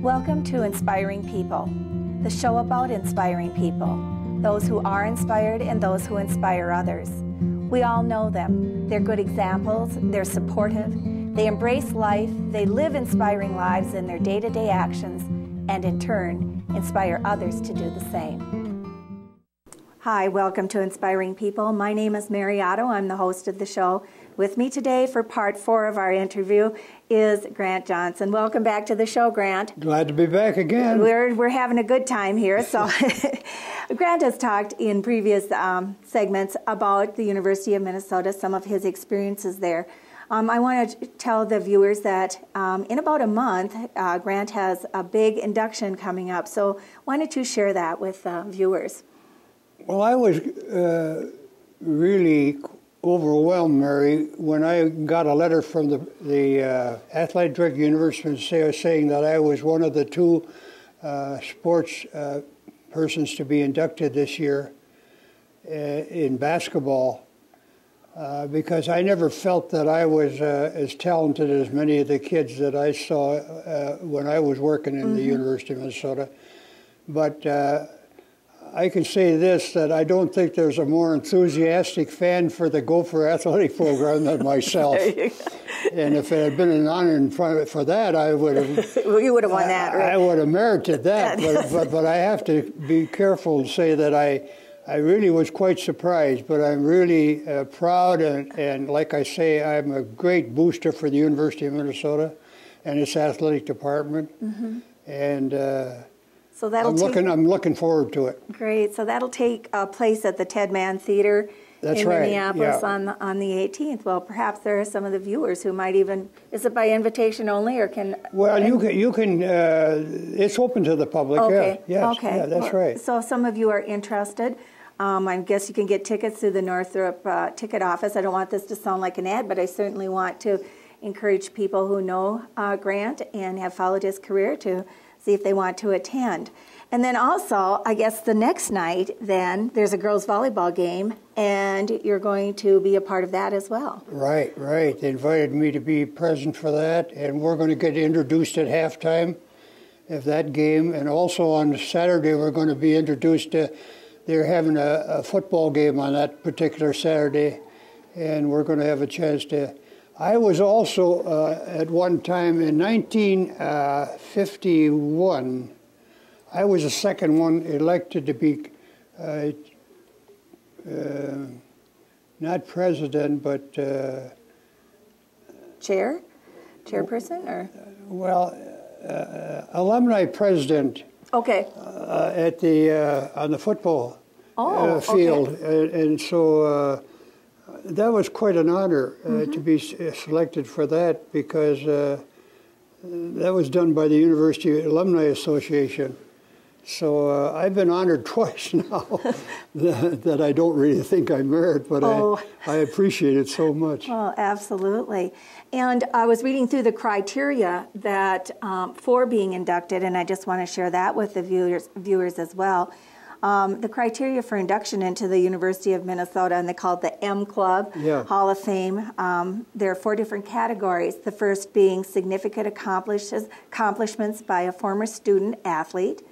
Welcome to Inspiring People, the show about inspiring people, those who are inspired and those who inspire others. We all know them. They're good examples, they're supportive, they embrace life, they live inspiring lives in their day-to-day actions, and in turn, inspire others to do the same. Hi, welcome to Inspiring People. My name is Mary Otto. I'm the host of the show. With me today for part 4 of our interview is Grant Johnson. Welcome back to the show, Grant. Glad to be back again. We're having a good time here. So, Grant has talked in previous segments about the University of Minnesota, some of his experiences there. I want to tell the viewers that in about a month, Grant has a big induction coming up. So, why don't you share that with viewers? Well, I was really overwhelmed, Mary, when I got a letter from the athletic director of the University saying that I was one of the 2 sports persons to be inducted this year in basketball, because I never felt that I was as talented as many of the kids that I saw when I was working in the University of Minnesota. But I can say this, that I don't think there's a more enthusiastic fan for the Gopher athletic program than myself. And if it had been an honor for that, I would have... You would have won that, right? I would have merited that. but I have to be careful and say that I really was quite surprised, but I'm really proud, and like I say, I'm a great booster for the University of Minnesota and its athletic department. And... So I'm looking forward to it. Great. So that'll take place at the Ted Mann Theater in Minneapolis on the 18th. Well, perhaps there are some of the viewers who might even, is it by invitation only, or can? Well, you can. It's open to the public. Okay. Yeah. Yes. Okay. Yeah, that's right. So some of you are interested. I guess you can get tickets through the Northrop ticket office. I don't want this to sound like an ad, but I certainly want to encourage people who know Grant and have followed his career to see if they want to attend. And then also, I guess the next night, then, there's a girls' volleyball game, and you're going to be a part of that as well. Right. They invited me to be present for that, and we're going to get introduced at halftime of that game. And also on Saturday, we're going to be introduced to, they're having a football game on that particular Saturday, and we're going to have a chance to... I was also, at one time in 1951, I was the second one elected to be not president, but... Chairperson, or? Well, alumni president. Okay. At the, on the football field. Okay. And so... that was quite an honor to be selected for that, because that was done by the University Alumni Association. So I've been honored twice now that I don't really think I merit, but I appreciate it so much. Oh, absolutely. And I was reading through the criteria that for being inducted, and I just want to share that with the viewers as well. The criteria for induction into the University of Minnesota, and they call it the M Club Hall of Fame. There are 4 different categories. The first being significant accomplishments by a former student athlete.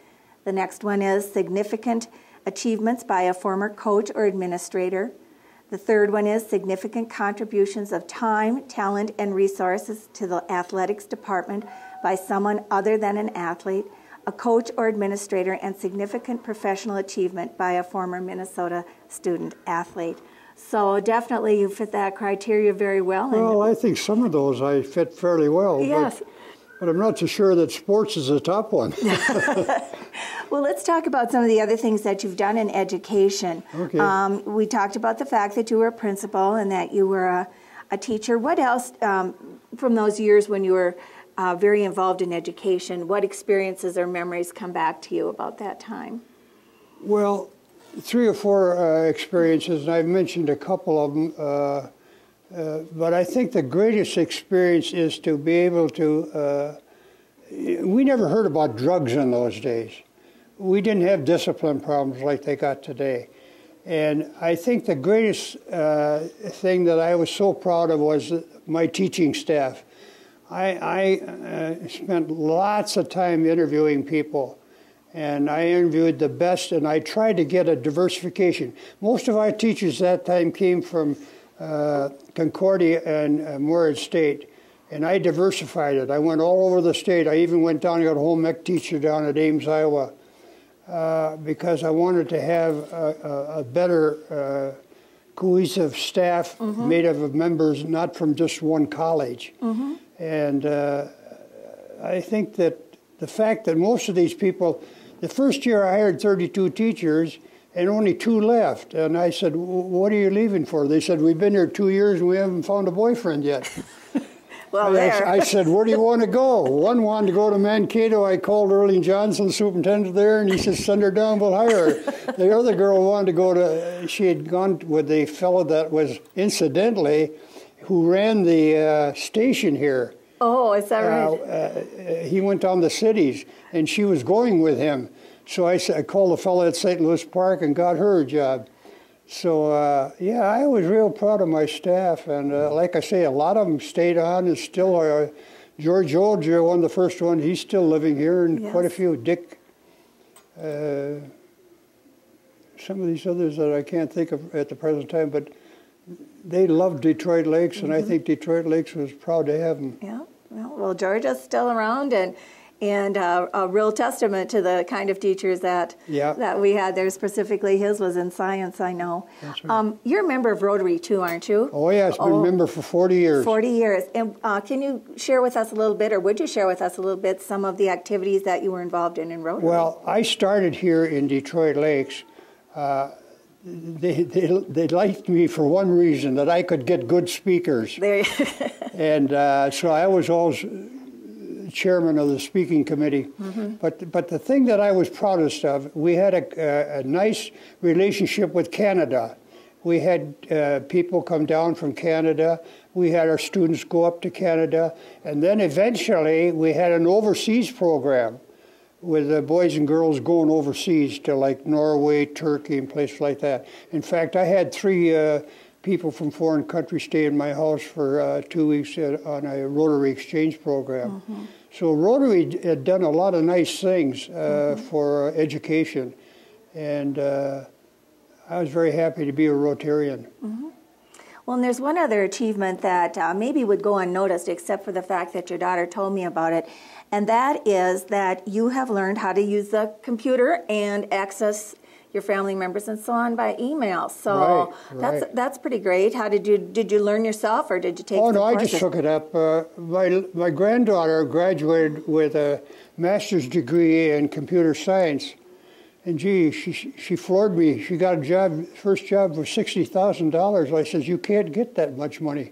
The next one is significant achievements by a former coach or administrator. The third one is significant contributions of time, talent, and resources to the athletics department by someone other than an athlete, a coach or administrator, and significant professional achievement by a former Minnesota student athlete. So definitely you fit that criteria very well. Well, I think some of those I fit fairly well. Yes. But I'm not so sure that sports is the top one. Well, let's talk about some of the other things that you've done in education. Okay. We talked about the fact that you were a principal and that you were a teacher. What else from those years when you were very involved in education, what experiences or memories come back to you about that time? Well, 3 or 4 experiences, and I've mentioned a couple of them, but I think the greatest experience is to be able to, we never heard about drugs in those days. We didn't have discipline problems like they got today. And I think the greatest thing that I was so proud of was my teaching staff. I spent lots of time interviewing people, and I interviewed the best, and I tried to get a diversification. Most of our teachers that time came from Concordia and Moorhead State, and I diversified it. I went all over the state. I even went down and got a home ec teacher down at Ames, Iowa, because I wanted to have a better cohesive staff made up of members not from just one college. And I think that the fact that most of these people, the first year I hired 32 teachers and only 2 left. And I said, what are you leaving for? They said, we've been here 2 years and we haven't found a boyfriend yet. Well, I said, where do you want to go? One wanted to go to Mankato. I called Erling Johnson, superintendent there, and he said, send her down, we'll hire her. The other girl wanted to go to, she had gone with the fellow that was, incidentally, who ran the station here. Oh, is that right? He went down the cities, and she was going with him. So I called the fellow at St. Louis Park and got her a job. So, yeah, I was real proud of my staff, and like I say, a lot of them stayed on and still are. George Olger, one of the first ones, he's still living here, and quite a few. Dick, some of these others that I can't think of at the present time, but they loved Detroit Lakes, and I think Detroit Lakes was proud to have them. Yeah, well, George is still around, and a real testament to the kind of teachers that we had there. Specifically, his was in science, I know. That's right. You're a member of Rotary too, aren't you? Oh, yeah, I've been a member for 40 years. 40 years. And can you share with us a little bit, or would you share with us a little bit, some of the activities that you were involved in Rotary? Well, I started here in Detroit Lakes. They liked me for one reason, that I could get good speakers. And so I was always chairman of the speaking committee. But the thing that I was proudest of, we had a nice relationship with Canada. We had people come down from Canada. We had our students go up to Canada. And then eventually we had an overseas program with the boys and girls going overseas to like Norway, Turkey, and places like that. In fact, I had 3 people from foreign countries stay in my house for 2 weeks on a Rotary exchange program. So Rotary had done a lot of nice things for education, and I was very happy to be a Rotarian. Well, and there's one other achievement that maybe would go unnoticed, except for the fact that your daughter told me about it, and that is that you have learned how to use the computer and access your family members and so on by email. So that's pretty great. How did you learn yourself, or did you take? Oh no, courses? I just took it up. My granddaughter graduated with a master's degree in computer science, and gee, she floored me. She got a job, first job for $60,000. I says, you can't get that much money.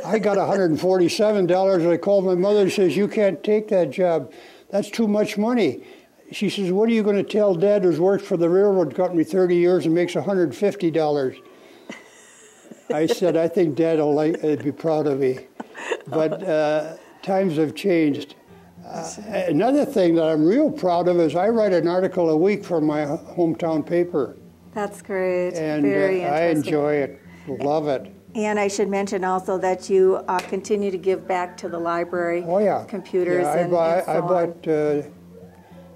I got $147. I called my mother and says, you can't take that job. That's too much money. She says, what are you going to tell Dad, who's worked for the railroad company 30 years and makes $150? I said, I think Dad will be proud of me. But times have changed. Another thing that I'm real proud of is I write an article a week for my hometown paper. That's great. And very interesting. I enjoy it, love it. And I should mention also that you continue to give back to the library. Oh, yeah. Computers I bought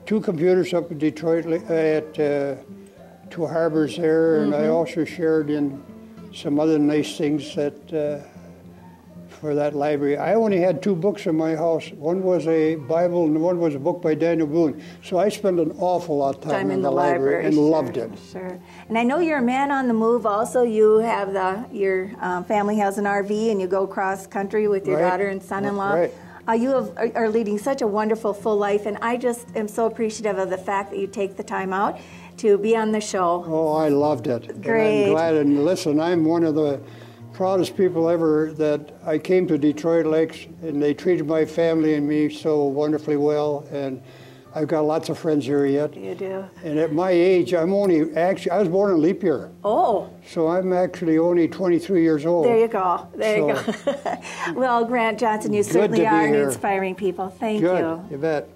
2 computers up in Detroit at 2 harbors there, and I also shared in some other nice things that for that library. I only had 2 books in my house. One was a Bible and one was a book by Daniel Boone. So I spent an awful lot of time in the library and loved it. Sure. And I know you're a man on the move also. You have your family has an RV and you go cross country with your daughter and son-in-law. Right. You are leading such a wonderful, full life, and I just am so appreciative of the fact that you take the time out to be on the show. Oh, I loved it. Great. And I'm glad. And listen, I'm one of the proudest people ever that I came to Detroit Lakes, and they treated my family and me so wonderfully well. And I've got lots of friends here yet. You do. And at my age, I was born in leap year. Oh. So I'm actually only 23 years old. There you go. There you go. Well, Grant Johnson, you certainly are an inspiring people. Thank you. You bet.